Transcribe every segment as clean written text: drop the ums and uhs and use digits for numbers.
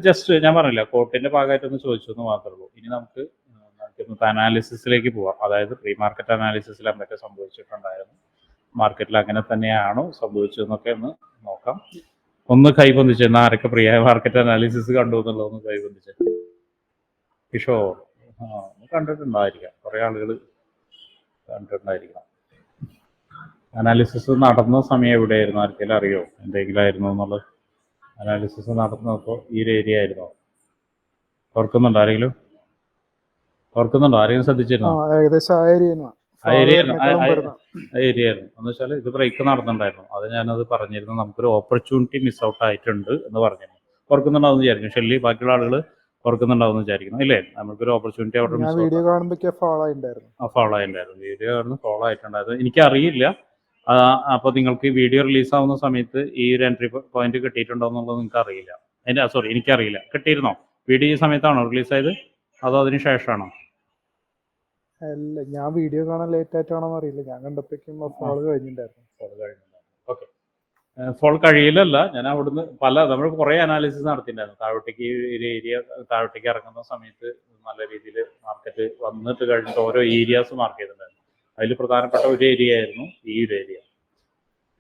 Just ഞാൻ പറഞ്ഞില്ല, കോട്ടിന്റെ ഭാഗമായിട്ടൊന്ന് ചോദിച്ചു എന്ന് മാത്രമേ ഉള്ളൂ. ഇനി നമുക്ക് അനാലിസിസിലേക്ക് പോവാം. അതായത് പ്രീ മാർക്കറ്റ് അനാലിസിസിൽ എന്തൊക്കെ സംഭവിച്ചിട്ടുണ്ടായിരുന്നു, മാർക്കറ്റിൽ അങ്ങനെ തന്നെയാണോ സംഭവിച്ചതെന്നൊക്കെ ഒന്ന് നോക്കാം. ഒന്ന് കൈബന്ധിച്ച് എന്നാൽ ആരൊക്കെ പ്രീ മാർക്കറ്റ് അനാലിസിസ് കണ്ടു എന്നുള്ളതൊന്ന് കൈബന്ധിച്ച്. കിഷോർ കണ്ടിട്ടുണ്ടായിരിക്കാം, കുറേ ആളുകൾ കണ്ടിട്ടുണ്ടായിരിക്കണം. അനാലിസിസ് നടന്ന സമയം എവിടെയായിരുന്നു, ആർക്കെങ്കിലും അറിയോ എന്തെങ്കിലും ആയിരുന്നു എന്നുള്ളത്? അനാലിസിസ് നടന്നപ്പോൾ ഈ ഒരു ഏരിയ ആയിരുന്നോ? ഓർക്കുന്നുണ്ടോ ആരെങ്കിലും? ആരെങ്കിലും ശ്രദ്ധിച്ചിരുന്നോ? ആ ഏരിയ ആയിരുന്നു എന്ന് വെച്ചാൽ ഇത് ബ്രേക്ക് നടന്നിട്ടുണ്ടായിരുന്നു. അത് ഞാനത് പറഞ്ഞിരുന്നു, നമുക്കൊരു ഓപ്പർച്യൂണിറ്റി മിസ് ഔട്ട് ആയിട്ടുണ്ട് എന്ന് പറഞ്ഞിരുന്നു. ഓർക്കുന്നുണ്ടാവും വിചാരിക്കും ഷെല്ലി, ബാക്കിയുള്ള ആളുകൾ ഓർക്കുന്നുണ്ടാവും വിചാരിക്കുന്നു ഇല്ലേ? നമുക്കൊരു ഓപ്പർച്യൂണിറ്റി അവിടെ മിസ് വീഡിയോ കാണുമ്പോൾ ഫോളോ ആയിട്ടുണ്ടായിരുന്നു. വീഡിയോ കാണുന്നു ഫോളോ ആയിട്ടുണ്ടായിരുന്നു. എനിക്കറിയില്ല. അപ്പോൾ നിങ്ങൾക്ക് വീഡിയോ റിലീസ് ആവുന്ന സമയത്ത് ഈ ഒരു എൻട്രി പോയിന്റ് കിട്ടിയിട്ടുണ്ടോ എന്നുള്ളത് നിങ്ങൾക്ക് അറിയില്ല. എനിക്കറിയില്ല. കിട്ടിയിരുന്നോ? വീഡിയോ ഈ സമയത്താണോ റിലീസായത് അതോ അതിന് ശേഷമാണോ? അല്ല, ഞാൻ വീഡിയോ കാണാൻ ലേറ്റ് ആയിട്ടാണോ അറിയില്ല. ഞാൻ കണ്ടപ്പോഴേക്കും ഫോൾ കഴിഞ്ഞിട്ടുണ്ടായിരുന്നു. ഓക്കെ, ഫോൾ കഴിയില്ലല്ല. ഞാൻ അവിടുന്ന് നമ്മൾ കുറേ അനാലിസിസ് നടത്തിയിട്ടുണ്ടായിരുന്നു. താഴോട്ടേക്ക് ഒരു ഏരിയ താഴോട്ടേക്ക് ഇറങ്ങുന്ന സമയത്ത് നല്ല രീതിയിൽ മാർക്കറ്റ് വന്നിട്ട് കഴിഞ്ഞിട്ട് ഓരോ ഏരിയാസ് മാർക്ക് ചെയ്തിട്ടുണ്ടായിരുന്നു. അതിൽ പ്രധാനപ്പെട്ട ഒരു ഏരിയ ആയിരുന്നു ഈ ഒരു ഏരിയ.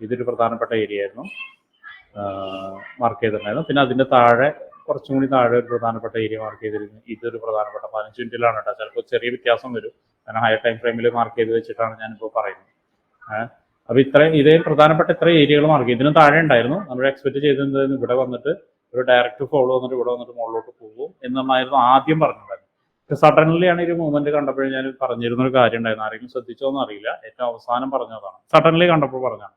ഇതൊരു പ്രധാനപ്പെട്ട ഏരിയ ആയിരുന്നു മാർക്ക് ചെയ്തിട്ടുണ്ടായിരുന്നു. പിന്നെ അതിൻ്റെ താഴെ കുറച്ചും കൂടി താഴെ ഒരു പ്രധാനപ്പെട്ട ഏരിയ മാർക്ക് ചെയ്തിരുന്നു. ഇതൊരു പ്രധാനപ്പെട്ട 15 മിനിറ്റിലാണ് കേട്ടോ. ചിലപ്പോൾ ചെറിയ വ്യത്യാസം വരും, കാരണം ഹയർ ടൈം ഫ്രെയിമിൽ മാർക്ക് ചെയ്ത് വെച്ചിട്ടാണ് ഞാനിപ്പോൾ പറയുന്നത്. അപ്പോൾ ഇതേ പ്രധാനപ്പെട്ട ഇത്ര ഏരിയകൾ മാർക്ക് ചെയ്യും. ഇതിന് താഴെ ഉണ്ടായിരുന്നു. നമ്മൾ എക്സ്പെക്ട് ചെയ്തിരുന്നത് ഇവിടെ വന്നിട്ട് ഒരു ഡയറക്റ്റ് ഫോളോ വന്നിട്ട് ഇവിടെ വന്നിട്ട് മുകളിലോട്ട് പോകും എന്നായിരുന്നു ആദ്യം പറഞ്ഞിട്ടുണ്ടായിരുന്നു. സഡൻലി ആണ് ഒരു മൂവ്മെന്റ് കണ്ടപ്പോഴും ഞാൻ പറഞ്ഞിരുന്നൊരു കാര്യം ഉണ്ടായിരുന്നു. ആരെങ്കിലും ശ്രദ്ധിച്ചോന്നും അറിയില്ല, ഏറ്റവും അവസാനം പറഞ്ഞതാണ്. സഡൻലി കണ്ടപ്പോൾ പറഞ്ഞാണ്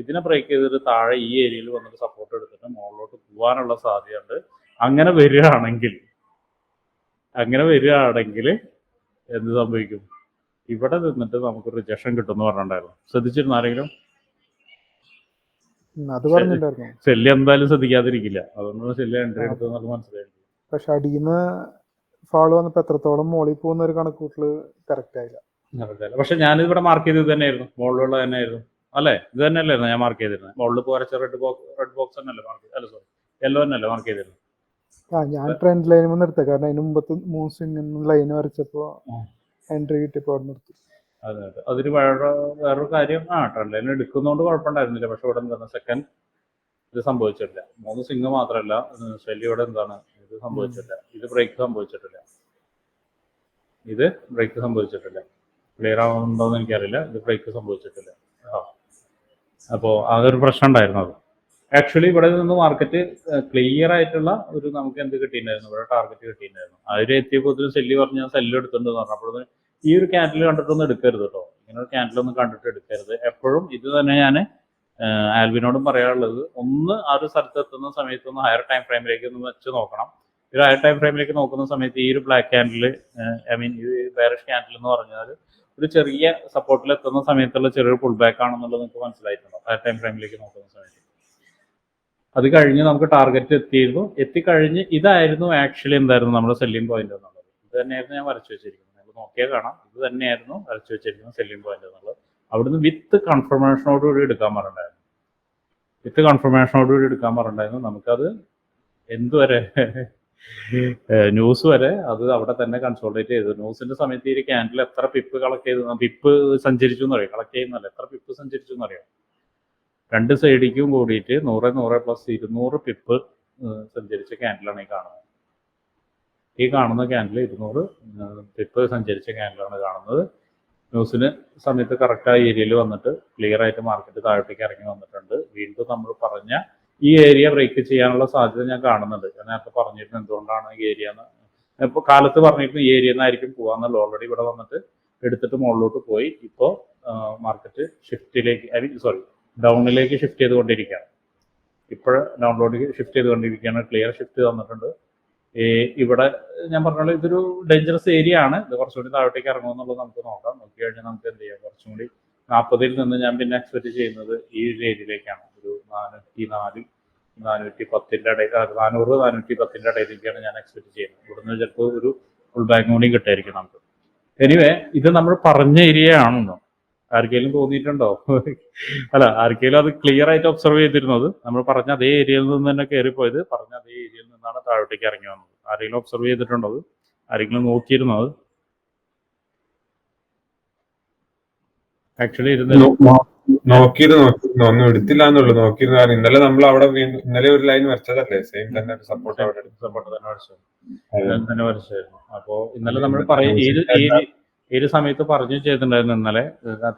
ഇതിനെ ബ്രേക്ക് ചെയ്തിട്ട് താഴെ ഈ ഏരിയയിൽ വന്നിട്ട് സപ്പോർട്ട് എടുത്തിട്ട് മുകളിലോട്ട് പോകാനുള്ള സാധ്യതയുണ്ട്. അങ്ങനെ വരികയാണെങ്കിൽ എന്ത് സംഭവിക്കും? ഇവിടെ നിന്നിട്ട് നമുക്ക് റിജക്ഷൻ കിട്ടുമെന്ന് പറഞ്ഞിട്ടുണ്ടായിരുന്നു. ശ്രദ്ധിച്ചിരുന്നു ആരെങ്കിലും? ശല്യം എന്തായാലും ശ്രദ്ധിക്കാതിരിക്കില്ല, അതുകൊണ്ട് ശല്യം എൻട്രി എടുത്തെന്നത് മനസ്സിലായി. പക്ഷെ അടിയിന്ന് ഫോളോ വന്നപ്പോൾ എത്രത്തോളം മോളിൽ പോകുന്ന ഒരു കണക്കൂട്ടല് കറക്റ്റ് ആയില്ല. പക്ഷെ ഞാനിവിടെ മാർക്ക് ചെയ്തത് തന്നെയായിരുന്നു, മുകളിലുള്ള തന്നെയായിരുന്നു അല്ലേ? ഇത് തന്നെയല്ലായിരുന്നു ഞാൻ മാർക്ക് ചെയ്തിരുന്നത്. മുകളിൽ പോരച്ച റെഡ് ബോക്സ് തന്നെയല്ലേ മാർക്ക് ചെയ്ത്? അല്ല സോറി, യെല്ലോ തന്നെയല്ലേ മാർക്ക് ചെയ്തിരുന്നത്. ഞാൻ ട്രെൻഡ് ലൈൻ നിർത്താം, കാരണം അതിന് മുമ്പത്ത് 3 സ്വിംഗ് ലൈൻ വരച്ചപ്പോ എൻട്രി കിട്ടിയപ്പോ നിർത്തി. അതെ, അതൊരു വേറൊരു കാര്യം. ട്രെൻഡ് ലൈൻ എടുക്കുന്നതുകൊണ്ട് കുഴപ്പമുണ്ടായിരുന്നില്ല. പക്ഷെ ഇവിടെ എന്താണ് സെക്കൻഡ് ഇത് സംഭവിച്ചിട്ടില്ല. 3 സ്വിംഗ് മാത്രമല്ല, ശല്യോടെ എന്താണ് ഇത് സംഭവിച്ചിട്ടില്ല. ഇത് ബ്രേക്ക് സംഭവിച്ചിട്ടില്ല. ക്ലിയർ ആവുന്നുണ്ടോന്ന് എനിക്കറിയില്ല. ഇത് ബ്രേക്ക് സംഭവിച്ചിട്ടില്ല. അപ്പോൾ അതൊരു പ്രശ്നം ഉണ്ടായിരുന്നു. അത് ആക്ച്വലി ഇവിടെ നിന്ന് മാർക്കറ്റ് ക്ലിയർ ആയിട്ടുള്ള ഒരു നമുക്ക് എന്ത് കിട്ടിയിട്ടുണ്ടായിരുന്നു, ഇവിടെ ടാർഗറ്റ് കിട്ടിയിട്ടുണ്ടായിരുന്നു. അതിൽ എത്തിയപ്പോൾ സെല്ല് പറഞ്ഞ് ഞാൻ സെല്ല് എടുത്തിട്ടുണ്ടെന്ന് പറഞ്ഞപ്പോൾ ഈ ഒരു ക്യാൻഡിൽ കണ്ടിട്ടൊന്നും എടുക്കരുത് കേട്ടോ. ഇങ്ങനെ ഒരു ക്യാൻഡിലൊന്നും കണ്ടിട്ട് എടുക്കരുത്. എപ്പോഴും ഇത് തന്നെ ഞാൻ ആൽവിനോടും പറയാനുള്ളത്, ഒന്ന് ആ ഒരു സ്ഥലത്ത് എത്തുന്ന സമയത്തൊന്ന് ഹയർ ടൈം ഫ്രെയിമിലേക്ക് ഒന്ന് വെച്ച് നോക്കണം. ഒരു ഹയർ ടൈം ഫ്രെയിമിലേക്ക് നോക്കുന്ന സമയത്ത് ഈ ഒരു ബ്ലാക്ക് ക്യാൻഡിൽ, ഈ ബെയറിഷ് ക്യാൻഡിൽ എന്ന് പറഞ്ഞാൽ ഒരു ചെറിയ സപ്പോർട്ടിൽ എത്തുന്ന സമയത്തുള്ള ചെറിയൊരു പുൾ ബാക്ക് ആണെന്നുള്ളത് നിങ്ങൾക്ക് മനസ്സിലായിട്ടുണ്ടോ? ഹയർ ടൈം ഫ്രെയിമിലേക്ക് നോക്കുന്ന സമയത്ത് അത് കഴിഞ്ഞ് നമുക്ക് ടാർഗറ്റ് എത്തിക്കഴിഞ്ഞ് ഇതായിരുന്നു ആക്ച്വലി എന്തായിരുന്നു നമ്മുടെ സെല്ലിംഗ് പോയിന്റ് എന്നുള്ളത്. ഇത് തന്നെയായിരുന്നു ഞാൻ വരച്ചു വെച്ചിരിക്കുന്നത്. നിങ്ങൾ നോക്കിയാൽ കാണാം, ഇത് തന്നെയായിരുന്നു വരച്ചു വെച്ചിരിക്കുന്ന സെല്ലിംഗ് പോയിന്റ് എന്നുള്ളത്. അവിടുന്ന് വിത്ത് കൺഫർമേഷനോടുകൂടി എടുക്കാൻ പറഞ്ഞിട്ടുണ്ടായിരുന്നു. നമുക്കത് എന്തുവരെ ന്യൂസ് വരെ അത് അവിടെ തന്നെ കൺസോൾട്ടേറ്റ് ചെയ്തു. ന്യൂസിന്റെ സമയത്ത് ഈ ക്യാൻഡിൽ എത്ര പിപ്പ് കളക്ട് ചെയ്തു, പിപ്പ് സഞ്ചരിച്ചു എന്നറിയാം, കളക്ട് ചെയ്യുന്നല്ല, എത്ര പിപ്പ് സഞ്ചരിച്ചു എന്നറിയാം. 2 സൈഡിലേക്കും കൂടിയിട്ട് 100 പ്ലസ് 200 പിപ്പ് സഞ്ചരിച്ച ക്യാൻഡിലാണ് ഈ കാണുന്ന ക്യാൻഡിൽ 200 പിപ്പ് സഞ്ചരിച്ച ക്യാൻഡിലാണ് കാണുന്നത്. ന്യൂസിന് സമയത്ത് കറക്റ്റായ ഏരിയയിൽ വന്നിട്ട് ക്ലിയർ ആയിട്ട് മാർക്കറ്റ് താഴോട്ടേക്ക് ഇറങ്ങി വന്നിട്ടുണ്ട്. വീണ്ടും നമ്മൾ പറഞ്ഞ ഈ ഏരിയ ബ്രേക്ക് ചെയ്യാനുള്ള സാധ്യത ഞാൻ കാണുന്നുണ്ട്. ഞാൻ നേരത്തെ പറഞ്ഞിരുന്നു എന്തുകൊണ്ടാണ് ഈ ഏരിയ എന്ന്. ഇപ്പോൾ കാലത്ത് പറഞ്ഞിരുന്നു ഈ ഏരിയ നിന്നായിരിക്കും പോകാന്നുള്ളത്. ഓൾറെഡി ഇവിടെ വന്നിട്ട് എടുത്തിട്ട് മുകളിലോട്ട് പോയി. ഇപ്പോൾ മാർക്കറ്റ് ഡൗണിലേക്ക് ഷിഫ്റ്റ് ചെയ്തുകൊണ്ടിരിക്കുകയാണ്. ക്ലിയർ ഷിഫ്റ്റ് തന്നിട്ടുണ്ട്. ഇവിടെ ഞാൻ പറഞ്ഞോളൂ, ഇതൊരു ഡേഞ്ചറസ് ഏരിയ ആണ്. ഇത് കുറച്ചുകൂടി താഴോട്ടേക്ക് ഇറങ്ങുമെന്നുള്ളത് നമുക്ക് നോക്കാം. നോക്കി കഴിഞ്ഞാൽ നമുക്ക് എന്ത് ചെയ്യാം, കുറച്ചും കൂടി 40-ൽ നിന്ന് ഞാൻ പിന്നെ എക്സ്പെക്ട് ചെയ്യുന്നത് ഈ ഒരു ഏരിയയിലേക്കാണ്. ഒരു 410-ന്റെ ഇടയിൽ, 400-410-ന്റെ ഇടയിലേക്കാണ് ഞാൻ എക്സ്പെക്ട് ചെയ്യുന്നത്. ഇവിടുന്ന് ചിലപ്പോൾ ഒരു ഫുൾ ബാക്ക് കൂടി കിട്ടായിരിക്കും നമുക്ക്. എനിവേ, ഇത് നമ്മൾ പറഞ്ഞ ഏരിയ ആണെന്നോ, ആർക്കെങ്കിലും തോന്നിയിട്ടുണ്ടോ? അല്ല, ആർക്കെങ്കിലും അത് ക്ലിയർ ആയിട്ട് ഒബ്സർവ് ചെയ്തിരുന്നത് നമ്മൾ പറഞ്ഞ അതേ ഏരിയയിൽ നിന്ന് തന്നെ കയറിപ്പോയത് പറഞ്ഞ അതേ ഏരിയയിൽ നിന്നാണ് താഴോട്ടേക്ക് ഇറങ്ങി വന്നത്? ആരെങ്കിലും ഒബ്സർവ് ചെയ്തിട്ടുണ്ടോ? ആരെങ്കിലും നോക്കിയിരുന്നത്? ആക്ച്വലി നോക്കിയിരുന്നു, ഒന്നും എടുത്തില്ല എന്നുള്ളൂ. നോക്കിയിരുന്നു. കാരണം ഇന്നലെ നമ്മൾ അവിടെ ഇന്നലെ ഒരു ലൈൻ വരച്ചതല്ലേ, സെയിം തന്നെ സപ്പോർട്ട് അവിടെ സപ്പോർട്ട് തന്നെ വരച്ചായിരുന്നു. അപ്പോൾ ഇന്നലെ നമ്മൾ ഏത് സമയത്ത് പറഞ്ഞു ചെയ്തിട്ടുണ്ടായിരുന്നു? ഇന്നലെ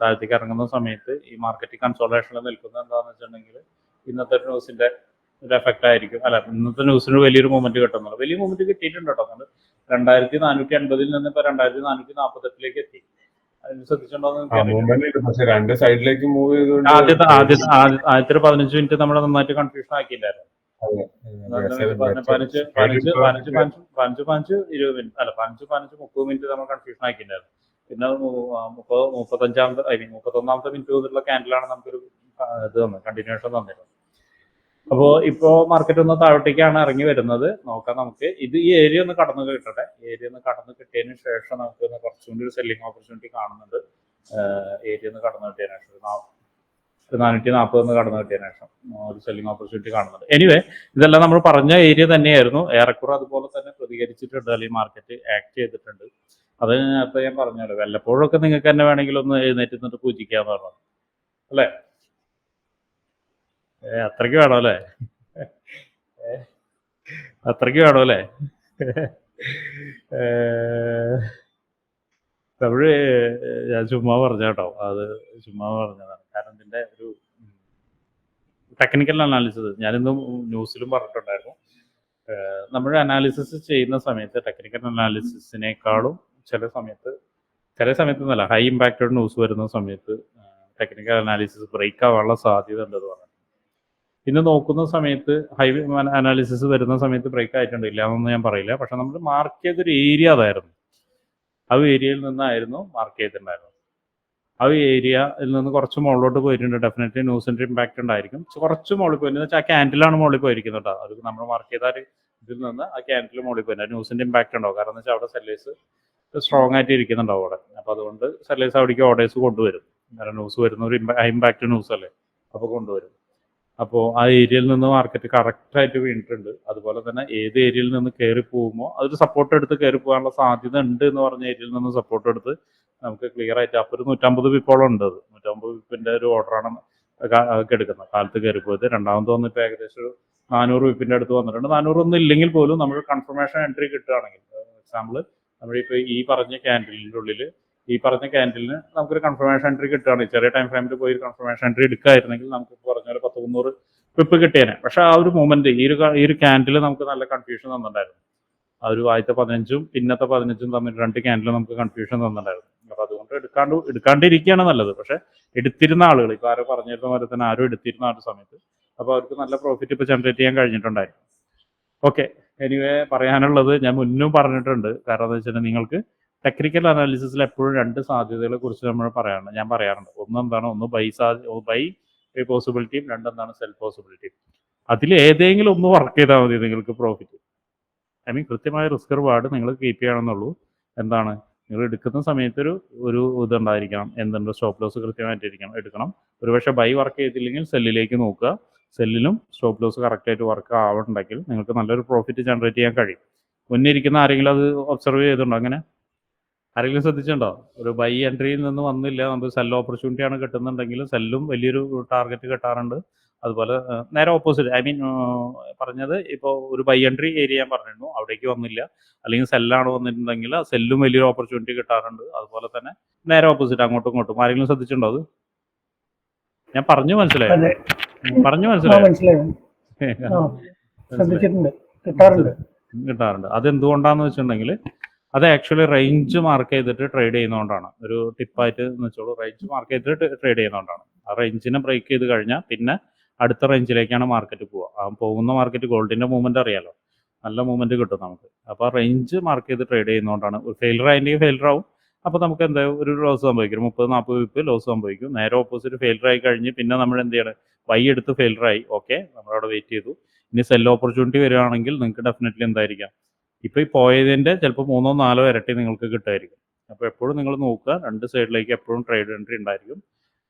താഴത്തേക്ക് ഇറങ്ങുന്ന സമയത്ത് ഈ മാർക്കറ്റ് കൺസോൾട്ടേഷനിൽ നിൽക്കുന്നത് എന്താണെന്ന് വെച്ചിട്ടുണ്ടെങ്കിൽ ഇന്നത്തെ ന്യൂസിന്റെ ഒരു എഫക്റ്റ് ആയിരിക്കും. അല്ല, ഇന്നത്തെ ന്യൂസിന് വലിയൊരു മൂവ്മെന്റ് കിട്ടുന്നുള്ളൂ. വലിയ മൂവ്മെന്റ് കിട്ടിയിട്ടുണ്ട് കേട്ടോ. നമ്മൾ 2450 നിന്ന് ഇപ്പൊ 2448 എത്തി. അതിന് ശ്രദ്ധിച്ചിട്ടുണ്ടോ? പക്ഷെ രണ്ട് സൈഡിലേക്ക് മൂവ് ചെയ്തുകൊണ്ട് ആദ്യത്തെ 15 മിനിറ്റ് നമ്മൾ നന്നായിട്ട് കൺഫ്യൂഷൻ ആക്കിയില്ലായിരുന്നു. 15 20 മിനിറ്റ് അല്ല 30 മിനിറ്റ് നമ്മൾ കൺഫ്യൂഷൻ ആക്കിയിട്ടുണ്ടായിരുന്നു. പിന്നെ 31ാമത്തെ മിനിറ്റ് മുതലുള്ള ക്യാൻഡിലാണ് നമുക്കൊരു ഇത് തന്നത്, കണ്ടിന്യൂഷൻ തന്നിരുന്നത്. അപ്പോൾ ഇപ്പോൾ മാർക്കറ്റ് ഒന്ന് താഴോട്ടേക്കാണ് ഇറങ്ങി വരുന്നത്. നോക്കാം നമുക്ക്. ഈ ഏരിയ ഒന്ന് കടന്നു കിട്ടട്ടെ. ഏരിയ ഒന്ന് കടന്നു കിട്ടിയതിന് ശേഷം നമുക്ക് കുറച്ചുകൂടി ഒരു സെല്ലിംഗ് ഓപ്പർച്യൂണിറ്റി കാണുന്നുണ്ട്. ഏരിയ ഒന്ന് കടന്നു കിട്ടിയതിന് ശേഷം 440 ഒന്ന് കടന്നു കിട്ടിയതിന് ശേഷം ഒരു സെല്ലിംഗ് ഓപ്പർച്യൂണിറ്റി കാണുന്നുണ്ട്. എനിവേ, ഇതെല്ലാം നമ്മൾ പറഞ്ഞ ഏരിയ തന്നെയായിരുന്നു. ഏറെക്കുറെ അതുപോലെ തന്നെ പ്രതികരിച്ചിട്ടുണ്ട്, അല്ലെങ്കിൽ മാർക്കറ്റ് ആക്ട് ചെയ്തിട്ടുണ്ട്. അത് നേരത്തെ ഞാൻ പറഞ്ഞല്ലോ, വല്ലപ്പോഴൊക്കെ നിങ്ങൾക്ക് തന്നെ വേണമെങ്കിൽ ഒന്ന് എഴുന്നേറ്റ് നിന്നിട്ട് പൂജിക്കാന്ന് പറഞ്ഞു അല്ലേ? അത്രയ്ക്ക് വേണോ അല്ലേ? അത്രയ്ക്ക് വേണോ അല്ലേ? തമിഴ് ഞാൻ ചുമ്മാ പറഞ്ഞ കേട്ടോ, അത് ചുമ്മാ പറഞ്ഞതാണ്. കാരണം ഇതിൻ്റെ ഒരു ടെക്നിക്കൽ അനാലിസിസ് ഞാനിന്ന് ന്യൂസിലും പറഞ്ഞിട്ടുണ്ടായിരുന്നു. നമ്മൾ അനാലിസിസ് ചെയ്യുന്ന സമയത്ത് ടെക്നിക്കൽ അനാലിസിസിനേക്കാളും ചില സമയത്ത് എന്നല്ല, ഹൈ ഇമ്പാക്റ്റഡ് ന്യൂസ് വരുന്ന സമയത്ത് ടെക്നിക്കൽ അനാലിസിസ് ബ്രേക്ക് ആവാനുള്ള സാധ്യത ഉണ്ടെന്ന് പറഞ്ഞു. ഇന്ന് നോക്കുന്ന സമയത്ത് ഹൈ അനാലിസിസ് വരുന്ന സമയത്ത് ബ്രേക്ക് ആയിട്ടുണ്ട്, ഇല്ല എന്നൊന്നും ഞാൻ പറയില്ല. പക്ഷെ നമ്മൾ മാർക്ക് ചെയ്തൊരു ഏരിയ അതായിരുന്നു. ആ ഏരിയയിൽ നിന്നായിരുന്നു മാർക്ക് ചെയ്തിട്ടുണ്ടായിരുന്നത്. ആ ഏരിയയിൽ നിന്ന് കുറച്ച് മുകളിലോട്ട് പോയിട്ടുണ്ട്. ഡെഫിനറ്റ്ലി ന്യൂസിൻ്റെ ഇമ്പാക്റ്റ് ഉണ്ടായിരിക്കും. കുറച്ച് മുകളിൽ പോയിട്ടുണ്ട് വെച്ചാൽ ആ ക്യാൻഡിലാണ് മുകളിൽ പോയിരിക്കുന്നത് കേട്ടോ. അത് നമ്മൾ മാർക്ക് ചെയ്ത ഇതിൽ നിന്ന് ആ ക്യാൻഡിൽ മുകളിൽ പോയിട്ടുണ്ട്. ന്യൂസിൻ്റെ ഇമ്പാക്റ്റ് ഉണ്ടാവും. കാരണം എന്ന് വെച്ചാൽ അവിടെ സെല്ലേഴ്സ് സ്ട്രോങ് ആയിട്ട് ഇരിക്കുന്നുണ്ടാവും അവിടെ. അപ്പോൾ അതുകൊണ്ട് സെല്ലേഴ്സ് അവിടേക്ക് ഓർഡേഴ്സ് കൊണ്ടുവരും. കാരണം ന്യൂസ് വരുന്ന ഒരു ഇമ്പാക്റ്റ് ന്യൂസ് അല്ലേ, അപ്പോൾ കൊണ്ടുവരും. അപ്പോൾ ആ ഏരിയയിൽ നിന്ന് മാർക്കറ്റ് കറക്റ്റായിട്ട് വീണിട്ടുണ്ട്. അതുപോലെ തന്നെ ഏത് ഏരിയയിൽ നിന്ന് കയറി പോകുമ്പോൾ അതൊരു സപ്പോർട്ട് എടുത്ത് കയറി പോകാനുള്ള സാധ്യത ഉണ്ട് എന്ന് പറഞ്ഞ ഏരിയയിൽ നിന്ന് സപ്പോർട്ട് എടുത്ത് നമുക്ക് ക്ലിയർ ആയിട്ട് അപ്പോൾ ഒരു 150 പിപ്പോളം ഉണ്ട്. അത് 150 പിപ്പിൻ്റെ ഒരു ഓർഡറാണ് എടുക്കുന്നത്. കാലത്ത് കയറിപ്പോയത്. രണ്ടാമത് വന്നിപ്പോൾ ഏകദേശം ഒരു 400 പിപ്പിൻ്റെ അടുത്ത് വന്നിട്ടുണ്ട്. 400 ഒന്നും ഇല്ലെങ്കിൽ പോലും നമ്മൾ കൺഫർമേഷൻ എൻട്രി കിട്ടുകയാണെങ്കിൽ, എക്സാമ്പിൾ നമ്മളിപ്പോൾ ഈ പറഞ്ഞ ക്യാൻഡിലിൻ്റെ ഉള്ളിൽ ഈ പറഞ്ഞ ക്യാൻഡിലിന് നമുക്കൊരു കൺഫർമേഷൻ എൻട്രി കിട്ടുകയാണ്. ചെറിയ ടൈം ഫ്രെയിമിൽ പോയി കൺഫർമേഷൻ എൻട്രി എടുക്കുകയായിരുന്നെങ്കിൽ നമുക്ക് പറഞ്ഞ പോലെ 10-300 പിപ്പ് കിട്ടിയേനെ. പക്ഷേ ആ ഒരു മൂവ്മെന്റ് ഈ ഒരു ക്യാൻഡിൽ നമുക്ക് നല്ല കൺഫ്യൂഷൻ തന്നിട്ടുണ്ടായിരുന്നു. ആ ഒരു ആദ്യത്തെ 15ഉം പിന്നത്തെ 15ഉം തമ്മിൽ 2 ക്യാൻഡിൽ നമുക്ക് കൺഫ്യൂഷൻ തന്നിട്ടുണ്ടായിരുന്നു. അപ്പോൾ അതുകൊണ്ട് എടുക്കാണ്ടിരിക്കുകയാണ് നല്ലത്. പക്ഷേ എടുത്തിരുന്ന ആളുകൾ, ഇപ്പോൾ ആരോ പറഞ്ഞിരുന്ന പോലെ തന്നെ ആരും എടുത്തിരുന്ന ആ ഒരു സമയത്ത്, അപ്പോൾ അവർക്ക് നല്ല പ്രോഫിറ്റ് ഇപ്പോൾ ജനറേറ്റ് ചെയ്യാൻ കഴിഞ്ഞിട്ടുണ്ടായിരുന്നു. ഓക്കെ, എനിവേ പറയാനുള്ളത് ഞാൻ മുന്നും പറഞ്ഞിട്ടുണ്ട്. കാരണം എന്താ വെച്ചിട്ടുണ്ടെങ്കിൽ നിങ്ങൾക്ക് ടെക്നിക്കൽ അനാലിസിസിൽ എപ്പോഴും 2 സാധ്യതകളെ കുറിച്ച് ഞാൻ പറയാറുണ്ട്. ഒന്ന് ബൈ പോസിബിലിറ്റിയും, രണ്ടെന്താണ് സെൽ പോസിബിലിറ്റിയും. അതിൽ ഏതെങ്കിലും ഒന്ന് വർക്ക് ചെയ്താൽ മതി നിങ്ങൾക്ക് പ്രോഫിറ്റ്. ഐ മീൻ കൃത്യമായ റിസ്ക് റിവാർഡ് നിങ്ങൾ കീപ്പ് ചെയ്യണമെന്നുള്ളൂ. എന്താണ് നിങ്ങൾ എടുക്കുന്ന സമയത്ത് ഒരു ഇതുണ്ടായിരിക്കണം. എന്തുണ്ട്, സ്റ്റോപ്പ് ലോസ് കൃത്യമായിട്ട് എടുക്കണം. ഒരുപക്ഷെ ബൈ വർക്ക് ചെയ്തില്ലെങ്കിൽ സെല്ലിലേക്ക് നോക്കുക. സെല്ലിലും സ്റ്റോപ്പ് ലോസ് കറക്റ്റായിട്ട് വർക്ക് ആവുന്നുണ്ടെങ്കിൽ നിങ്ങൾക്ക് നല്ലൊരു പ്രോഫിറ്റ് ജനറേറ്റ് ചെയ്യാൻ കഴിയും. മുന്നിരിക്കുന്ന ആരെങ്കിലും അത് ഒബ്സർവ് ചെയ്തിട്ടുണ്ടോ? അങ്ങനെ ആരെങ്കിലും ശ്രദ്ധിച്ചിട്ടുണ്ടോ? ഒരു ബൈ എൻട്രിയിൽ നിന്ന് വന്നില്ല, നമുക്ക് സെൽ ഓപ്പർച്യൂണിറ്റി ആണ് കിട്ടുന്നുണ്ടെങ്കിൽ സെല്ലും വലിയൊരു ടാർഗറ്റ് കിട്ടാറുണ്ട്. അതുപോലെ നേരെ ഓപ്പോസിറ്റ്, ഐ മീൻ പറഞ്ഞത് ഇപ്പോൾ ഒരു ബൈ എൻട്രി ഏരിയ ഞാൻ പറഞ്ഞിരുന്നു, അവിടേക്ക് വന്നില്ല, അല്ലെങ്കിൽ സെല്ലാണ് വന്നിട്ടുണ്ടെങ്കിൽ സെല്ലും വലിയൊരു ഓപ്പർച്യൂണിറ്റി കിട്ടാറുണ്ട്. അതുപോലെ തന്നെ നേരെ ഓപ്പോസിറ്റ് അങ്ങോട്ടും ഇങ്ങോട്ടും. ആരെങ്കിലും ശ്രദ്ധിച്ചിട്ടുണ്ടോ അത്? ഞാൻ പറഞ്ഞു മനസ്സിലായോ? കിട്ടാറുണ്ട്. അതെന്തുകൊണ്ടാന്ന് വെച്ചിട്ടുണ്ടെങ്കിൽ അത് ആക്ച്വലി റേഞ്ച് മാർക്ക് ചെയ്തിട്ട് ട്രേഡ് ചെയ്യുന്നതുകൊണ്ടാണ്. ഒരു ടിപ്പായിട്ട് എന്ന് വെച്ചോളൂ, റേഞ്ച് മാർക്ക് ചെയ്തിട്ട് ട്രേഡ് ചെയ്യുന്നതുകൊണ്ടാണ്. ആ റേഞ്ചിനെ ബ്രേക്ക് ചെയ്ത് കഴിഞ്ഞാൽ പിന്നെ അടുത്ത റേഞ്ചിലേക്കാണ് മാർക്കറ്റ് പോവുക. ആ പോകുന്ന മാർക്കറ്റ് ഗോൾഡിൻ്റെ മൂവ്മെൻറ്റ് അറിയാലോ, നല്ല മൂവ്മെൻറ്റ് കിട്ടും നമുക്ക്. അപ്പോൾ ആ റേഞ്ച് മാർക്ക് ചെയ്ത് ട്രേഡ് ചെയ്യുന്നതുകൊണ്ടാണ്. ഫെയിലർ ആയിട്ടുണ്ടെങ്കിൽ ഫെയിലർ ആവും. അപ്പോൾ നമുക്ക് എന്താ ഒരു ലോസ് സംഭവിക്കും, 30-40 പിപ്പ് ലോസ് സംഭവിക്കും. നേരെ ഓപ്പോസിറ്റ് ഫെയിലർ ആയി കഴിഞ്ഞ് പിന്നെ നമ്മൾ എന്ത് ചെയ്യണം, ബൈ എടുത്ത് ഫെയിലർ ആയി, ഓക്കെ, നമ്മളവിടെ വെയിറ്റ് ചെയ്തു. ഇനി സെൽ ഓപ്പർച്യൂണിറ്റി വരികയാണെങ്കിൽ നിങ്ങൾക്ക് ഡെഫിനറ്റ്ലി എന്തായിരിക്കാം, ഇപ്പോൾ ഈ പോയതിൻ്റെ ചിലപ്പോൾ 3-4 ഇരട്ടി നിങ്ങൾക്ക് കിട്ടുമായിരിക്കും. അപ്പോൾ എപ്പോഴും നിങ്ങൾ നോക്കുക, രണ്ട് സൈഡിലേക്ക് എപ്പോഴും ട്രേഡ് എൻട്രി ഉണ്ടായിരിക്കും.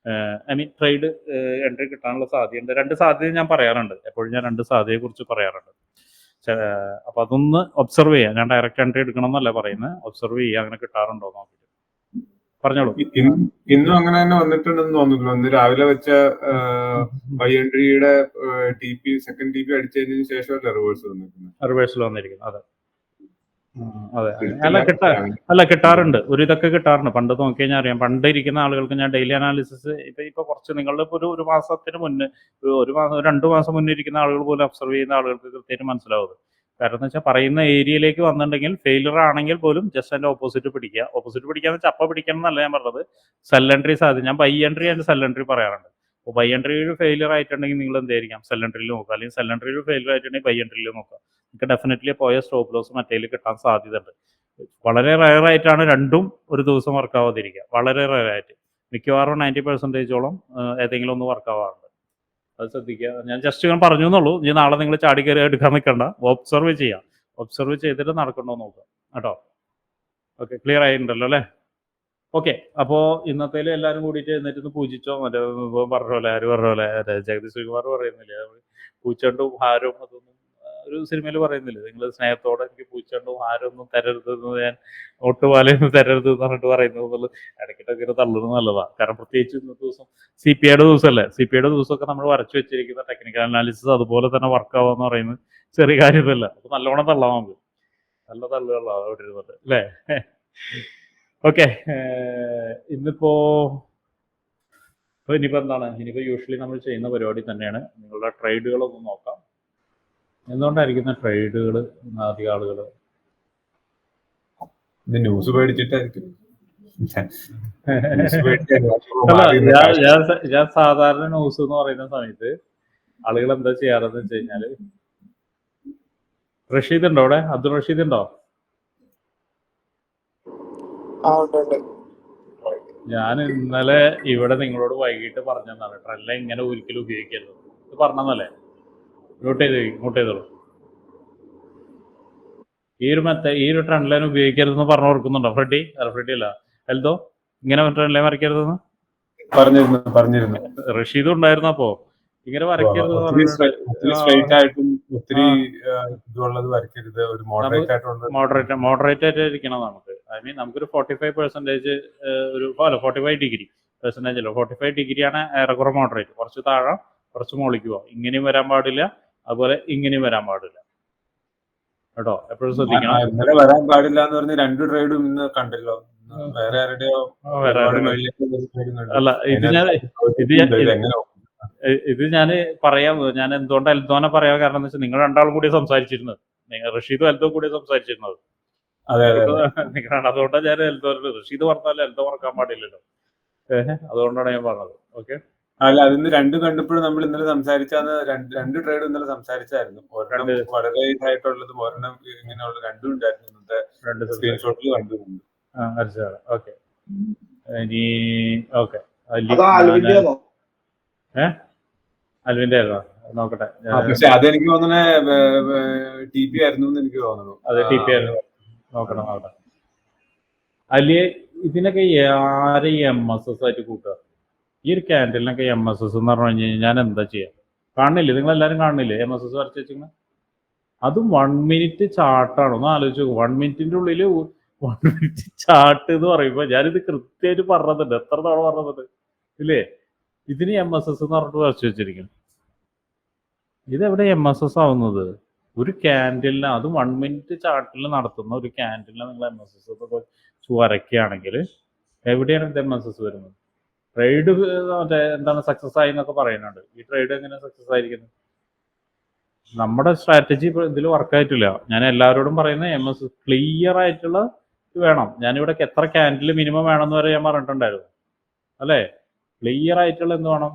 ഐ മീൻ ട്രേഡ് എൻട്രി കിട്ടാനുള്ള സാധ്യതയുണ്ട്. രണ്ട് സാധ്യത ഞാൻ പറയാറുണ്ട്, എപ്പോഴും ഞാൻ രണ്ട് സാധ്യതയെക്കുറിച്ച് പറയാറുണ്ട്. അപ്പോൾ അതൊന്ന് ഒബ്സർവ് ചെയ്യുക. ഞാൻ ഡയറക്റ്റ് എൻട്രി എടുക്കണം എന്നല്ല പറയുന്നത്, ഒബ്സർവ് ചെയ്യുക, അങ്ങനെ കിട്ടാറുണ്ടോ നോക്കിയിട്ട്. പറഞ്ഞോളൂ. ഇന്നും അങ്ങനെ തന്നെ വന്നിട്ടുണ്ടെന്ന് തോന്നുന്നു. ഇന്ന് രാവിലെ വെച്ച ബൈ എൻട്രിയുടെ സെക്കൻഡ് ടി പി അടിച്ചതിന് ശേഷമല്ല റിവേഴ്സ് വന്നിരിക്കുന്നത്. റിവേഴ്സിൽ വന്നിരിക്കുന്നു. അതെ അതെ. അല്ല കിട്ടാറുണ്ട്, ഒരു ഇതൊക്കെ കിട്ടാറുണ്ട്. പണ്ട് നോക്കിക്കഴിഞ്ഞാൽ അറിയാം, പണ്ട് ഇരിക്കുന്ന ആളുകൾക്ക് ഞാൻ ഡെയിലി അനാലിസിസ് ഇപ്പൊ കുറച്ച് നിങ്ങളുടെ ഇപ്പോൾ ഒരു മാസത്തിന് മുന്നേ, ഒരു മാസം 2 മാസം മുന്നേ ഇരിക്കുന്ന ആളുകൾ പോലും ഒബ്സർവ് ചെയ്യുന്ന ആളുകൾക്ക് കൃത്യമായിട്ട് മനസ്സിലാവും. കാരണം എന്ന് വെച്ചാൽ പറയുന്ന ഏരിയയിലേക്ക് വന്നിട്ടുണ്ടെങ്കിൽ ഫെയിലർ ആണെങ്കിൽ പോലും ജസ്റ്റ് അതിന്റെ ഓപ്പോസിറ്റ് പിടിക്കുക. ഓപ്പോസിറ്റ് പിടിക്കാന്ന് വെച്ചാൽ അപ്പം പിടിക്കണം എന്നല്ല ഞാൻ പറഞ്ഞത്. സെൽ എൻട്രി സാധ്യത, ഞാൻ by entry and cell entry പറയാറുണ്ട്. അപ്പോൾ ബൈ എൻട്രിയിൽ ഫെയിലർ ആയിട്ടുണ്ടെങ്കിൽ നിങ്ങൾ എന്തായിരിക്കാം, സെൽ എൻട്രിയിൽ നോക്കുക. അല്ലെങ്കിൽ സെൽ എൻട്രിയിൽ ഫെയിലർ ആയിട്ടുണ്ടെങ്കിൽ ബൈ എൻട്രിയിൽ നോക്കുക. നിങ്ങൾക്ക് ഡെഫിനറ്റ്ലി പോയ സ്റ്റോപ്പ് ലോസ് മറ്റേതിൽ കിട്ടാൻ സാധ്യതയുണ്ട്. വളരെ റയർ ആയിട്ടാണ് രണ്ടും ഒരു ദിവസം വർക്ക് ആവാതിരിക്കുക, വളരെ റയർ ആയിട്ട്. മിക്കവാറും 90% ഏതെങ്കിലും ഒന്ന് വർക്ക് ആവാറുണ്ട്. അത് ശ്രദ്ധിക്കുക. ഞാൻ ജസ്റ്റ് ഞാൻ പറഞ്ഞു എന്നുള്ളൂ. ഇനി നാളെ നിങ്ങൾ ചാടി കയറി എടുക്കാൻ നിൽക്കണ്ട, ഒബ്സർവ് ചെയ്യാം. ഒബ്സർവ് ചെയ്തിട്ട് നടക്കണ്ടോ നോക്കുക കേട്ടോ. ഓക്കെ, ക്ലിയർ ആയിട്ടുണ്ടല്ലോ അല്ലേ? ഓക്കെ, അപ്പോൾ ഇന്നത്തേൽ എല്ലാവരും കൂടിയിട്ട് എന്നിട്ട് പൂജിച്ചോ. മറ്റേ പറഞ്ഞ പോലെ, ആര് പറഞ്ഞ പോലെ, ജഗദീഷ് ശ്രീകുമാർ പറയുന്നില്ലേ, പൂച്ചണ്ടും ഹാരവും അതൊന്നും ഒരു സിനിമയിൽ പറയുന്നില്ല, നിങ്ങൾ സ്നേഹത്തോടെ എനിക്ക് പൂച്ചണ്ടും ഹാരമൊന്നും തരരുതെന്ന്, ഞാൻ ഒട്ടുപാലയൊന്നും തരരുത് എന്ന് പറഞ്ഞിട്ട് പറയുന്നത് എന്നുള്ളത് ഇടയ്ക്കിട്ടൊക്കെ ഇങ്ങനെ തള്ളുന്നത് നല്ലതാണ്. കാരണം പ്രത്യേകിച്ച് ഇന്നത്തെ ദിവസം CPI ദിവസമല്ലേ. CPI ദിവസമൊക്കെ നമ്മൾ വരച്ചു വെച്ചിരിക്കുന്ന ടെക്നിക്കൽ അനാലിസിസ് അതുപോലെ തന്നെ വർക്ക് ആവാന്ന് പറയുന്നത് ചെറിയ കാര്യമല്ല. അപ്പോൾ നല്ലോണം തള്ളാം, നമുക്ക് നല്ല തള്ളുകളാണ് അവിടെ ഇരുന്നിട്ട് അല്ലേ. ഓക്കെ, ഇന്നിപ്പോൾ എന്താണ്, ഇനിയിപ്പോൾ യൂഷ്വലി നമ്മൾ ചെയ്യുന്ന പരിപാടി തന്നെയാണ്. നിങ്ങളുടെ ട്രേഡുകളൊന്ന് നോക്കാം. എന്തുകൊണ്ടായിരിക്കുന്ന ട്രേഡുകൾ അധികം ആളുകൾ ന്യൂസ് പേടിച്ചിട്ടായിരിക്കും. ഞാൻ സാധാരണ ന്യൂസ് എന്ന് പറയുന്ന സമയത്ത് ആളുകൾ എന്താ ചെയ്യാറെന്ന് വെച്ച് കഴിഞ്ഞാല്, റഷീദ് ഉണ്ടോ അവിടെ? അബ്ദുൾ റഷീദ് ഉണ്ടോ? ഞാൻ ഇന്നലെ ഇവിടെ നിങ്ങളോട് വൈകിട്ട് പറഞ്ഞതാണ് ട്രെൻഡ് ലൈൻ ഇങ്ങനെ ഒരിക്കലും ഉപയോഗിക്കരുത്. ഇത് പറഞ്ഞതല്ലേ? മ്യൂട്ട് ചെയ്തോളൂ. ഈ ഒരു ട്രെൻഡ് ലൈൻ ഉപയോഗിക്കരുതെന്ന് പറഞ്ഞു കൊടുക്കുന്നുണ്ടോ ഫ്രെഡി? ഫ്രെഡി അല്ല, എൽദോ, ഇങ്ങനെ ട്രെൻഡ് ലൈൻ വരയ്ക്കരുതെന്ന് പറഞ്ഞിരുന്നു. റഷീദും ഉണ്ടായിരുന്നു. അപ്പോ ഇങ്ങനെ വരയ്ക്കരുത്, സ്ട്രൈറ്റ് ആയിട്ടും ഒത്തിരി ഇതുള്ളത് വരയ്ക്കരുത്, ഒരു മോഡറേറ്റ് ആയിട്ട് ഇരിക്കണം നമുക്ക്. ഐ മീൻ നമുക്കൊരു 45% ഒരു 45 ഡിഗ്രി പെർസെൻറ്റേജ് അല്ല, 45 ഡിഗ്രിയാണ് ഏറെക്കുറെ മോഡറേറ്റ്. കുറച്ച് താഴെ കുറച്ച് മുകളിലേക്ക് പോവാം. ഇങ്ങനെയും വരാൻ പാടില്ല, അതുപോലെ ഇങ്ങനെയും വരാൻ പാടില്ല കേട്ടോ. എപ്പോഴും ശ്രദ്ധിക്കണം. ഇന്നലെ വരാൻ പാടില്ല എന്ന് പറഞ്ഞ് 2 ട്രേഡും ഇന്ന് കണ്ടല്ലോ. വേറെ ആരുടെയോ അല്ല, ഇത് ഞാൻ പറയാം. ഞാൻ എന്തുകൊണ്ട് എൽദോനെ പറയാൻ കാരണം എന്ന് വെച്ചാൽ നിങ്ങൾ രണ്ടാളും കൂടി സംസാരിച്ചിരുന്നത്, റഷീദും എൽദോ കൂടി സംസാരിച്ചിരുന്നത്. നിങ്ങളാണ്, അതുകൊണ്ടാണ് ഞാൻ എൽദോനോട്, റഷീദ് പറഞ്ഞാലും എൽദോ മറക്കാൻ പാടില്ലല്ലോ. അതുകൊണ്ടാണ് ഞാൻ പറഞ്ഞത്. ഓക്കെ, അല്ല, അതിന് 2 കണ്ടപ്പോഴും നമ്മൾ ഇന്നലെ സംസാരിച്ചാന്ന് 2 ട്രേഡ് ഇന്നലെ സംസാരിച്ചായിരുന്നു. ഒരെണ്ണം വളരെ ഇതായിട്ടുള്ളതും ഒരെണ്ണം ഇങ്ങനെയുള്ള 2 ഉണ്ടായിരുന്നു. ഇന്നത്തെ സ്ക്രീൻഷോട്ടിൽ കണ്ടുണ്ട്. ഓക്കെ, ഇനി ഓക്കെ, അൽവിന്റെ ആയിരുന്നോ? നോക്കട്ടെ. പക്ഷെ അതെനിക്ക് തോന്നുന്ന TP ആയിരുന്നു എന്ന് എനിക്ക് തോന്നുന്നു. അതെ, TP ആയിരുന്നു. നോക്കണം. അലിയെ ഇതിനൊക്കെ ആരെ MSS ആയിട്ട് കൂട്ടുക? ഈ ഒരു ക്യാൻഡിലിനൊക്കെ MSS എന്ന് പറഞ്ഞു കഴിഞ്ഞാൽ ഞാൻ എന്താ ചെയ്യാം? കാണുന്നില്ലേ, നിങ്ങളെല്ലാവരും കാണുന്നില്ലേ MSS വരച്ച് വെച്ചിരിക്കുന്നത്? അതും 1 മിനിറ്റ് ചാർട്ടാണ്. ഒന്ന് ആലോചിച്ച് നോക്കും. 1 മിനിറ്റിന്റെ ഉള്ളിൽ 1 മിനിറ്റ് ചാർട്ട് എന്ന് പറയുമ്പോൾ ഞാനിത് കൃത്യമായിട്ട് പറഞ്ഞിട്ടുണ്ട്, എത്ര തവണ പറഞ്ഞിട്ടുണ്ട് ഇല്ലേ? ഇതിന് MSS എന്ന് പറഞ്ഞിട്ട് വരച്ച് വെച്ചിരിക്കുന്നു. ഇതെവിടെ MSS ആവുന്നത്? ഒരു ക്യാൻഡിലിന്, അത് 1 മിനിറ്റ് ചാർട്ടിൽ നടത്തുന്ന ഒരു ക്യാൻഡിലിന് നിങ്ങൾ MSS വരയ്ക്കുകയാണെങ്കിൽ എവിടെയാണ് ഇത് MSS വരുന്നത്? ട്രേഡ് മറ്റേ എന്താണ് സക്സസ് ആയി എന്നൊക്കെ പറയുന്നുണ്ട്. ഈ ട്രേഡ് എങ്ങനെ സക്സസ് ആയിരിക്കുന്നത്? നമ്മുടെ സ്ട്രാറ്റജി ഇപ്പോൾ ഇതിൽ വർക്കായിട്ടില്ല. ഞാൻ എല്ലാവരോടും പറയുന്നത് MSS ക്ലിയർ ആയിട്ടുള്ള വേണം. ഞാനിവിടെ എത്ര ക്യാൻഡിൽ മിനിമം വേണമെന്ന് വരെ ഞാൻ പറഞ്ഞിട്ടുണ്ടായിരുന്നു അല്ലേ? ക്ലിയർ ആയിട്ടുള്ള എന്ത് വേണം?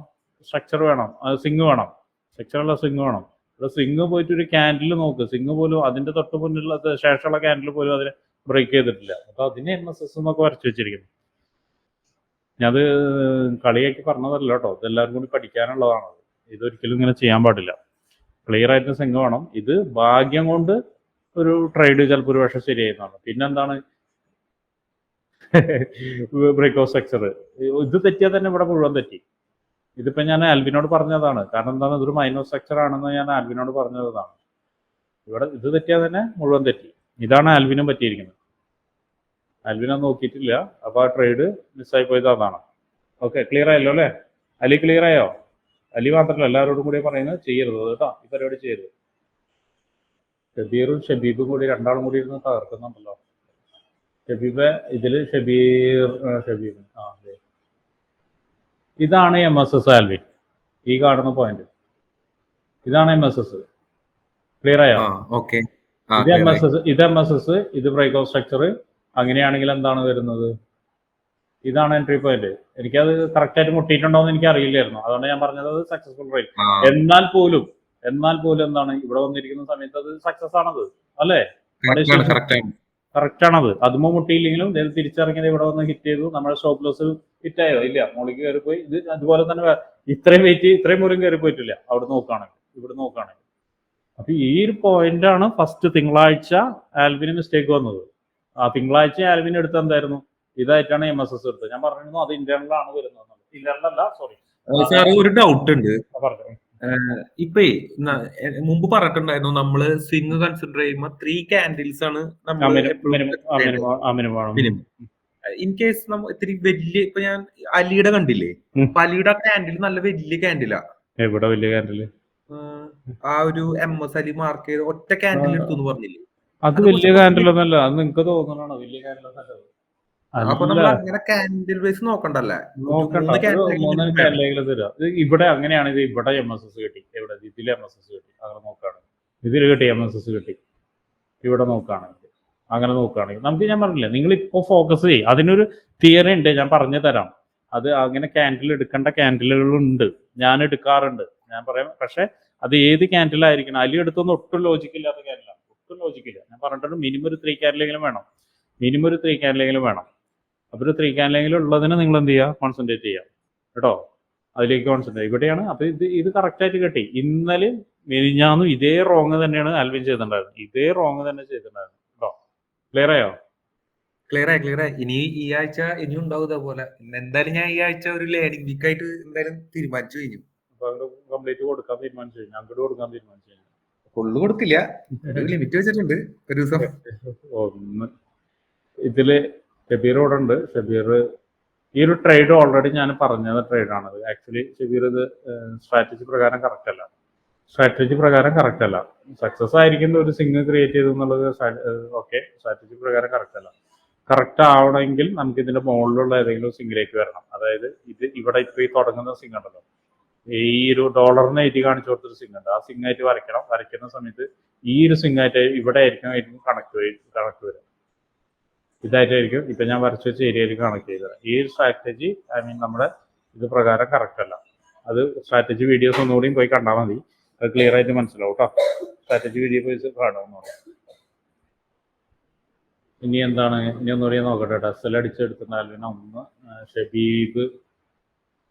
സ്ട്രക്ചർ വേണം, സ്വിങ് വേണം, സ്ട്രക്ചറുള്ള സ്വിങ് വേണം. ഇവിടെ സ്വിങ് പോയിട്ട് ഒരു ക്യാൻഡിൽ നോക്ക്, സ്വിങ് പോലും അതിന്റെ തൊട്ട് മുന്നിലുള്ള ശേഷമുള്ള ക്യാൻഡിൽ പോലും അതിനെ ബ്രേക്ക് ചെയ്തിട്ടില്ല. അപ്പോൾ അതിന് MSS എന്നൊക്കെ വരച്ച് വെച്ചിരിക്കുന്നു. അത് കളിയാക്കി പറഞ്ഞതല്ല കേട്ടോ, ഇതെല്ലാവരും കൂടി പഠിക്കാനുള്ളതാണ്. ഇതൊരിക്കലും ഇങ്ങനെ ചെയ്യാൻ പാടില്ല. ക്ലിയർ ആയിട്ട് സ്വിങ് വേണം. ഇത് ഭാഗ്യം കൊണ്ട് ഒരു ട്രേഡ് ചിലപ്പോൾ ഒരു പക്ഷേ ശരിയായിരുന്നാണ്. പിന്നെന്താണ്, ബ്രേക്ക് ഓഫ് സ്ട്രക്ചർ. ഇത് തെറ്റിയാൽ തന്നെ ഇവിടെ മുഴുവൻ തെറ്റി. ഇതിപ്പോൾ ഞാൻ ആൽവിനോട് പറഞ്ഞതാണ്. കാരണം എന്താണ്, ഇതൊരു മൈനർ സ്ട്രക്ചർ ആണെന്ന് ഞാൻ ആൽവിനോട് പറഞ്ഞതാണ്. ഇവിടെ ഇത് തെറ്റിയാൽ തന്നെ മുഴുവൻ തെറ്റി. ഇതാണ് ആൽവിനും പറ്റിയിരിക്കുന്നത്. ആൽവിനത് നോക്കിയിട്ടില്ല, അപ്പോൾ ആ ട്രേഡ് മിസ്സായി പോയത് അതാണ്. ഓക്കെ, ക്ലിയർ ആയല്ലോ അല്ലേ? അലി ക്ലിയർ ആയോ? അലി മാത്രമല്ല, എല്ലാവരോടും കൂടി പറയുന്നത് ചെയ്യരുത് കേട്ടോ, ഈ പരിപാടി ചെയ്യരുത്. ഷബീറും ഷബീബും കൂടി രണ്ടാളും കൂടി ഇരുന്ന് തകർക്കുന്നുണ്ടല്ലോ. ഷബീബ് ഇതില് ഷബീബ് അതെ. ഇതാണ് MSS ആൽവിൻ, ഈ കാണുന്ന പോയിന്റ്. ഇതാണ് MSS. ക്ലിയർ ആയോ? ഇത് MSS, ഇത് ബ്രേക്ക് ഓഫ് സ്ട്രക്ചർ. അങ്ങനെയാണെങ്കിൽ എന്താണ് വരുന്നത്? ഇതാണ് എൻട്രി പോയിന്റ്. എനിക്കത് കറക്റ്റ് ആയിട്ട് മുട്ടിയിട്ടുണ്ടോ എന്ന് എനിക്ക് അറിയില്ലായിരുന്നു. അതുകൊണ്ട് ഞാൻ പറഞ്ഞത് അത് സക്സസ്ഫുൾ റേറ്റ്. എന്നാൽ പോലും എന്താണ് ഇവിടെ വന്നിരിക്കുന്ന സമയത്ത് അത് സക്സസ് ആണത് അല്ലേ? കറക്റ്റ് ആണത്. അതുമ്പോ മുട്ടിയില്ലെങ്കിലും തിരിച്ചിറങ്ങിയത് ഇവിടെ വന്ന് ഹിറ്റ് ചെയ്തു. നമ്മുടെ സ്റ്റോപ്പ് ലോസ് ഹിറ്റ് ആയോ? ഇല്ല, മോളിക്ക് കയറിപ്പോയി. ഇത് അതുപോലെ തന്നെ ഇത്രയും വെയിറ്റ്, ഇത്രയും പോലും കയറി പോയിട്ടില്ല അവിടെ നോക്കുകയാണെങ്കിൽ, ഇവിടെ നോക്കുകയാണെങ്കിൽ. അപ്പൊ ഈ ഒരു പോയിന്റ് ആണ് ഫസ്റ്റ് തിങ്കളാഴ്ച ആൽവിന് മിസ്റ്റേക്ക് വന്നത്. ആ തിങ്കളാഴ്ച ആൽവിന് എടുത്ത് എന്തായിരുന്നു? ഇതായിട്ടാണ് MSS എടുത്തത്. ഞാൻ പറഞ്ഞിരുന്നു അത് ഇന്റേണൽ ആണ് വരുന്നത്. ഇന്റേണൽ അല്ല, സോറി. ഒരു ഡൗട്ട് ഉണ്ട്. പറഞ്ഞു. ഇപ്പൊ മുമ്പ് പറഞ്ഞിട്ടുണ്ടായിരുന്നു, നമ്മള് സ്വിംഗ് കൺസിഡർ ചെയ്യുമ്പോൾ 3 candles ആണ് മിനിമം. ഇൻ കേസ് നമ്മൾ ഇത്തിരി വലിയ, ഇപ്പൊ ഞാൻ അലിയുടെ കണ്ടില്ലേ, അപ്പൊ അലിയുടെ ക്യാൻഡിൽ നല്ല വലിയ ക്യാൻഡിലാ. എവിടെ വലിയ ക്യാൻഡില്? ആ ഒരു MS അലി മാർക്ക് ചെയ്ത് ഒറ്റ ക്യാൻഡിൽ എടുത്തു പറഞ്ഞില്ലേ, അത് വലിയ ക്യാൻഡിൽ ഒന്നല്ല. അത് നിങ്ങൾക്ക് തോന്നണോ വലിയ ക്യാൻഡിൽ? അപ്പൊ നമ്മൾ അങ്ങനെ ക്യാൻഡിൽ ബേസ് നോക്കണ്ടല്ലേ? ഇവിടെ അങ്ങനെയാണ്. ഇത് ഇവിടെ MSS കിട്ടി, എവിടെ ഇതിൽ MSS കിട്ടി, അങ്ങനെ നോക്കുകയാണെങ്കിൽ ഇതിൽ കിട്ടി MSS കിട്ടി. ഇവിടെ നോക്കുകയാണെങ്കിൽ, അങ്ങനെ നോക്കുകയാണെങ്കിൽ നമുക്ക്, ഞാൻ പറഞ്ഞില്ലേ, നിങ്ങൾ ഇപ്പോൾ ഫോക്കസ് ചെയ്യും. അതിനൊരു തിയറി ഉണ്ട്, ഞാൻ പറഞ്ഞു തരാം. അത് അങ്ങനെ ക്യാൻഡിൽ എടുക്കേണ്ട ക്യാൻഡിലുകളുണ്ട്, ഞാൻ എടുക്കാറുണ്ട്, ഞാൻ പറയാം. പക്ഷെ അത് ഏത് ക്യാൻഡിലായിരിക്കണം? അലി എടുത്തൊന്നും ഒട്ടും ലോജിക്കില്ലാത്ത ക്യാൻഡിലാണ്, ഒട്ടും ലോജിക്കില്ല. ഞാൻ പറഞ്ഞിട്ടുണ്ട് മിനിമം ഒരു 3 ക്യാൻഡിലെങ്കിലും വേണം, മിനിമം ഒരു 3 ക്യാൻഡിലെങ്കിലും വേണം. അപ്പോൾ ഒരു 3 ക്യാൻഡിലെങ്കിലും ഉള്ളതിനെ നിങ്ങൾ എന്ത് ചെയ്യുക? കോൺസെൻട്രേറ്റ് ചെയ്യുക കേട്ടോ, അതിലേക്ക് കോൺസെൻട്രേറ്റ്. ഇവിടെയാണ്. അപ്പോൾ ഇത് കറക്റ്റായിട്ട് കിട്ടി. ഇന്നലെ മെലിഞ്ഞാന്നും ഇതേ റോങ് തന്നെയാണ് ആൽവിൻ ചെയ്തിട്ടുണ്ടായിരുന്നത്, ഇതേ റോങ് തന്നെ ചെയ്തിട്ടുണ്ടായിരുന്നു കേട്ടോ. ക്ലിയർ ആയോ? ക്ലിയർ ആയി. ഇനി ഈ ആഴ്ച ഇനിയും ഉണ്ടാവും ഇതേപോലെ. എന്തായാലും ഞാൻ ഈ ആഴ്ച ഒരു ലേണിംഗ് വീക്ക് ആയിട്ട് എന്തായാലും തീരുമാനിച്ചു കഴിഞ്ഞു. കംപ്ലീറ്റ് കൊടുക്കാൻ തീരുമാനിച്ചു കഴിഞ്ഞു, അങ്ങോട്ട് കൊടുക്കാൻ തീരുമാനിച്ചു കഴിഞ്ഞു. ഫുള്ള് കൊടുക്കില്ല, ലിമിറ്റ് വെച്ചിട്ടുണ്ട് ഒരു ദിവസം. ഒന്ന് ഇതില് ഷബീർ ഇവിടെ ഉണ്ട്. ഷബീർ ഈ ഒരു ട്രേഡ് ഓൾറെഡി ഞാൻ പറഞ്ഞത് ട്രേഡാണത്. ആക്ച്വലി ഷബീർ ഇത് സ്ട്രാറ്റജി പ്രകാരം കറക്റ്റ് അല്ല. സക്സസ് ആയിരിക്കുന്ന ഒരു സിംഗ് ക്രിയേറ്റ് ചെയ്തു എന്നുള്ളത് ഓക്കെ, സ്ട്രാറ്റജി പ്രകാരം കറക്റ്റ് അല്ല. കറക്റ്റ് ആവണമെങ്കിൽ നമുക്ക് ഇതിന്റെ മുകളിലുള്ള ഏതെങ്കിലും സിംഗിലേക്ക് വരണം. അതായത് ഇത് ഇവിടെ ഇപ്പോൾ ഈ തുടങ്ങുന്ന സിംഗ് ഉണ്ടല്ലോ, ഈ ഒരു ഡോളറിനെ എഴുതി കാണിച്ചു കൊടുത്തൊരു സിംഗ് ഉണ്ട്, ആ സിംഗ് ആയിട്ട് വരയ്ക്കുന്ന സമയത്ത് ഈ ഒരു സിംഗ് ആയിട്ട് ഇവിടെ ആയിരിക്കും കണക്ട് വരും. ഇതായിട്ടായിരിക്കും ഇപ്പൊ ഞാൻ വരച്ചു വെച്ച ഏരിയയിൽ കണക്ട് ചെയ്തത്. ഈ സ്ട്രാറ്റജി നമ്മുടെ ഇത് പ്രകാരം കറക്റ്റ് അല്ല. അത് സ്ട്രാറ്റജി വീഡിയോസ് ഒന്നുകൂടിയും പോയി കണ്ടാൽ മതി, അത് ക്ലിയർ ആയിട്ട് മനസ്സിലാവും കേട്ടോ. സ്ട്രാറ്റജി വീഡിയോ പോയി കാണാവുന്നതാണ്. ഇനി എന്താണ്, ഇനി ഒന്നുകൂടി നോക്കട്ടെ. ടെസ്സൽ അടിച്ചെടുത്തിട്ട് ആൽവിന ഒന്ന്.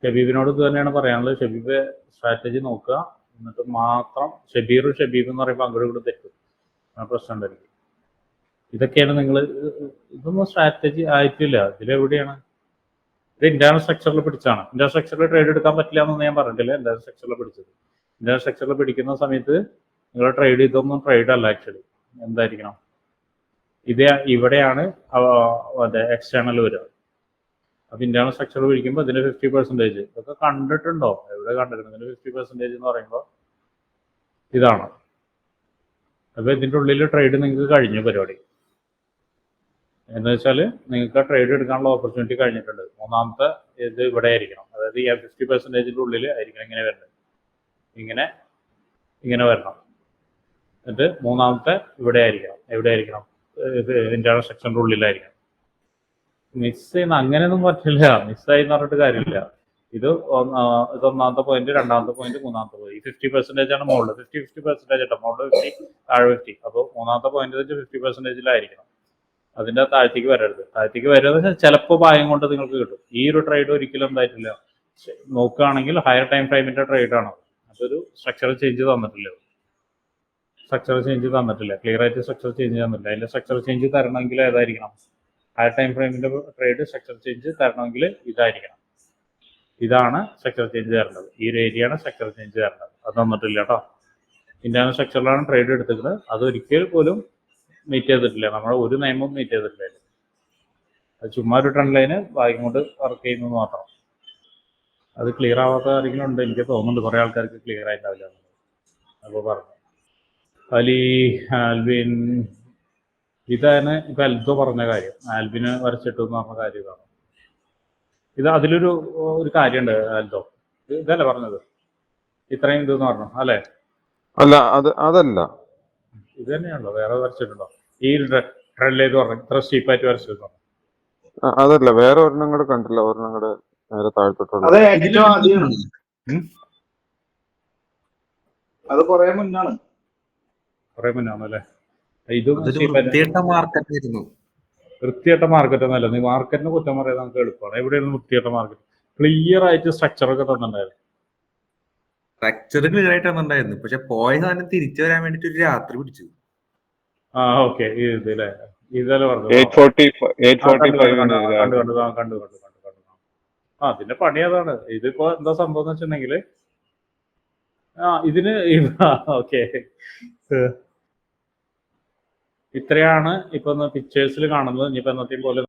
ഷബീബിനോട് ഇത് തന്നെയാണ് പറയാനുള്ളത്. ഷബീബ് സ്ട്രാറ്റജി നോക്കുക, എന്നിട്ട് മാത്രം ഷബീബ് എന്ന് പറയുമ്പോൾ അങ്ങോട്ട് കൂടെ തെറ്റും, ആ പ്രശ്നം ഉണ്ടായിരിക്കും. ഇതൊക്കെയാണ് നിങ്ങൾ, ഇതൊന്നും സ്ട്രാറ്റജി ആയിട്ടില്ല. ഇതിലെവിടെയാണ്? ഇത് ഇന്റേണൽ സ്ട്രക്ചറിൽ പിടിച്ചാണ്. ഇന്റേണൽ സ്ട്രക്ചറിൽ ട്രേഡ് എടുക്കാൻ പറ്റില്ല എന്നൊന്നും ഞാൻ പറഞ്ഞിട്ടില്ല. ഇന്റേണൽ സ്ട്രക്ചറിൽ പിടിച്ചത്, ഇന്റേണൽ സ്ട്രക്ചറിൽ പിടിക്കുന്ന സമയത്ത് നിങ്ങൾ ട്രേഡ്, ഇതൊന്നും ട്രേഡ് അല്ല ആക്ച്വലി. എന്തായിരിക്കണം? ഇവിടെയാണ് എക്സ്റ്റേണൽ വരിക. അപ്പൊ ഇന്റേണൽ സ്ട്രക്ചർ പിടിക്കുമ്പോൾ ഇതിന്റെ 50%, ഇതൊക്കെ കണ്ടിട്ടുണ്ടോ? എവിടെ കണ്ടിട്ടുണ്ട്? ഇതിന്റെ 50% എന്ന് പറയുമ്പോൾ ഇതാണ്. അപ്പൊ ഇതിന്റെ ഉള്ളിൽ ട്രേഡ് നിങ്ങൾക്ക് കഴിഞ്ഞ പരിപാടി എന്ന് വെച്ചാൽ നിങ്ങൾക്ക് ആ ട്രേഡ് എടുക്കാനുള്ള ഓപ്പർച്യൂണിറ്റി കഴിഞ്ഞിട്ടുണ്ട്. മൂന്നാമത്തെ ഇത് ഇവിടെ ആയിരിക്കണം. അതായത് ഈ 50%-ന്റെ ഉള്ളിൽ ആയിരിക്കണം ഇങ്ങനെ വരുന്നത്, ഇങ്ങനെ വരണം. എന്നിട്ട് മൂന്നാമത്തെ ഇവിടെ ആയിരിക്കണം. എവിടെ ആയിരിക്കണം? ഇത് ഇന്റേണൽ സ്ട്രക്ചറിന്റെ ഉള്ളിലായിരിക്കണം. മിസ് ചെയ്യുന്ന അങ്ങനെയൊന്നും പറ്റില്ല. മിസ്സായി എന്ന് പറഞ്ഞിട്ട് കാര്യമില്ല. ഇത് ഒന്നാമത്തെ പോയിന്റ്, രണ്ടാമത്തെ പോയിന്റ്, മൂന്നാമത്തെ പോയിന്റ്. ഈ 50% ആണ് മുകളിൽ. 50% കേട്ടോ, മുകളിൽ 50, താഴെ 50. അപ്പോൾ മൂന്നാമത്തെ പോയിന്റ് വെച്ച് 50%-ലായിരിക്കണം. അതിന്റെ താഴത്തേക്ക് വരരുത്. താഴത്തേക്ക് വരുന്നത് വെച്ചാൽ ചിലപ്പോൾ ഭാഗ്യം കൊണ്ട് നിങ്ങൾക്ക് കിട്ടും. ഈ ഒരു ട്രേഡ് ഒരിക്കലും എന്തായിട്ടില്ല. നോക്കുകയാണെങ്കിൽ ഹയർ ടൈം ഫ്രെയിമിന്റെ ട്രേഡാണ്. അതൊരു സ്ട്രക്ചർ ചേഞ്ച് തന്നിട്ടില്ല. ക്ലിയർ ആയിട്ട് സ്ട്രക്ചർ ചേഞ്ച് തന്നിട്ടില്ല. അതിന്റെ സ്ട്രക്ചർ ചേഞ്ച് തരണമെങ്കിൽ ഏതായിരിക്കണം? ഹയർ ടൈം ഫ്രെയിമിന്റെ ട്രേഡ് സ്ട്രക്ചർ ചേഞ്ച് തരണമെങ്കിൽ ഇതായിരിക്കണം. ഇതാണ് സ്ട്രക്ചർ ചേഞ്ച് തരേണ്ടത്. ഈ ഒരു ഏരിയയാണ് സ്ട്രക്ചർ ചേഞ്ച് തരേണ്ടത്. അത് തന്നിട്ടില്ല കേട്ടോ. ഇന്റേണൽ സ്ട്രക്ചറിലാണ് ട്രേഡ് എടുത്തിരിക്കുന്നത്. അത് ഒരിക്കൽ പോലും മീറ്റ് ചെയ്തിട്ടില്ല. നമ്മുടെ ഒരു നിയമവും മീറ്റ് ചെയ്തിട്ടില്ല. അത് ചുമ്മാ ഒരു ട്രെൻഡ് ലൈന് ഭാഗ്യം കൊണ്ട് വർക്ക് ചെയ്യുന്നത് മാത്രം. അത് ക്ലിയർ ആവാത്ത ആരെങ്കിലും ഉണ്ട് എനിക്ക് തോന്നുന്നുണ്ട്. കുറേ ആൾക്കാർക്ക് ക്ലിയർ ആയിട്ടാവില്ല. അപ്പോൾ പറഞ്ഞു അലി ആൽബിൻ ഇതാണ് ഇപ്പൊ അൽദോ പറഞ്ഞ കാര്യം. ആൽബിന് വരച്ചിട്ടു എന്ന് പറഞ്ഞ കാര്യം ഇതാണ്. ഇത് അതിലൊരു കാര്യമുണ്ട്. അൽദോ ഇതല്ലേ പറഞ്ഞത്? ഇത്രയും ഇതെന്ന് പറഞ്ഞു അല്ലേ? അല്ല അതല്ല, ഇത് തന്നെയാണല്ലോ. വേറെ വരച്ചിട്ടുണ്ടോ? ഈ ട്രെൻഡ് ചെയ്ത് പറഞ്ഞു ഇത്ര സ്റ്റീപ്പായിട്ട് വരച്ചിട്ടുണ്ടോ? അതല്ല, വേറെ ഒരെണ്ണം കൂടെ കണ്ടില്ല. ഒരെണ്ണം കൂടെ നേരെ താഴ്ത്തോട്ടുള്ള. അത് കുറെ മുന്നാണ്. കുറെ മുന്നാണല്ലേ? ഇതും വൃത്തികെട്ട മാർക്കറ്റ് ഒന്നല്ല. നീ മാർക്കറ്റിന് കുറ്റം പറയാൻ നമുക്ക് എളുപ്പമാണ്. എവിടെയാണ് വൃത്തികെട്ട മാർക്കറ്റ്? ക്ലിയർ ആയിട്ട് സ്ട്രക്ചർ ഒക്കെ തന്നിട്ടുണ്ടായിരുന്നു. സ്ട്രക്ചർ ക്ലിയർ ആയിട്ട് തന്നിട്ടുണ്ടായിരുന്നു. പക്ഷെ പോയ സാധനം തിരിച്ചു വരാൻ വേണ്ടിട്ട് ഒരു രാത്രി പിടിച്ചു. ആ ഓക്കെ. ഇതല്ലേ ഇതല്ലേ പറഞ്ഞു. 845 കണ്ടു. അതിന്റെ പണി അതാണ്. ഇതിപ്പോ എന്താ സംഭവം എന്ന് വെച്ചിട്ടുണ്ടെങ്കില് ഇതിന് ഓക്കെ ഇത്രയാണ് ഇപ്പൊ പിക്ചേഴ്സിൽ കാണുന്നത്. ഇനിയിപ്പോ എന്നത്തെയും പോലെ